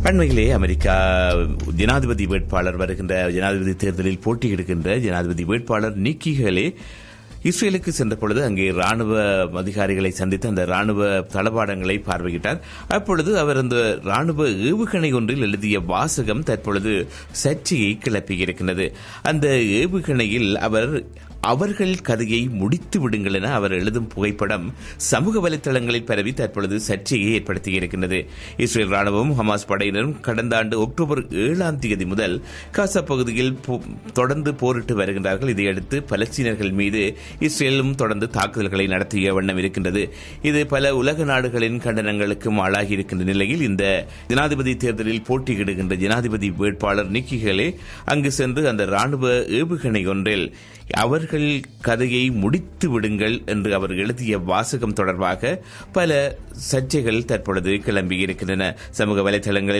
அண்மையிலே அமெரிக்கா ஜனாதிபதி வேட்பாளர் வருகின்ற ஜனாதிபதி தேர்தலில் போட்டியிடுகின்ற ஜனாதிபதி வேட்பாளர் நிக்கி ஹேலே இஸ்ரேலுக்கு சென்ற பொழுது அங்கே ராணுவ அதிகாரிகளை சந்தித்து அந்த ராணுவ தளவாடங்களை பார்வையிட்டார். அப்பொழுது அவர் அந்த ராணுவ ஏவுகணை ஒன்றில் எழுதிய வாசகம் தற்பொழுது சர்ச்சையை கிளப்பியிருக்கிறது. அந்த ஏவுகணையில் அவர்கள் கதையை முடித்து விடுங்கள் என அவர் எழுதும் புகைப்படம் சமூக வலைதளங்களில் பரவி தற்பொழுது சர்ச்சையை ஏற்படுத்தியிருக்கிறது. இஸ்ரேல் ராணுவமும் ஹமாஸ் படையினரும் கடந்த ஆண்டு அக்டோபர் 7 முதல் காசா பகுதியில் தொடர்ந்து போரிட்டு வருகின்றார்கள். இதையடுத்து பலஸ்தீனர்கள் மீது இஸ்ரேலும் தொடர்ந்து தாக்குதல்களை நடத்திய வண்ணம் இருக்கின்றது. இது பல உலக நாடுகளின் கண்டனங்களுக்கும் ஆளாகி இருக்கின்ற நிலையில் இந்த ஜனாதிபதி தேர்தலில் போட்டியிடுகின்ற ஜனாதிபதி வேட்பாளர் நிக்கி ஹேலே அங்கு சென்று அந்த ராணுவ ஏவுகணை ஒன்றில் அவர்கள் கதையை முடித்து விடுங்கள் என்று அவர் எழுதிய வாசகம் தொடர்பாக பல சர்ச்சைகள் தற்பொழுது கிளம்பியிருக்கின்றன. சமூக வலைதளங்களில்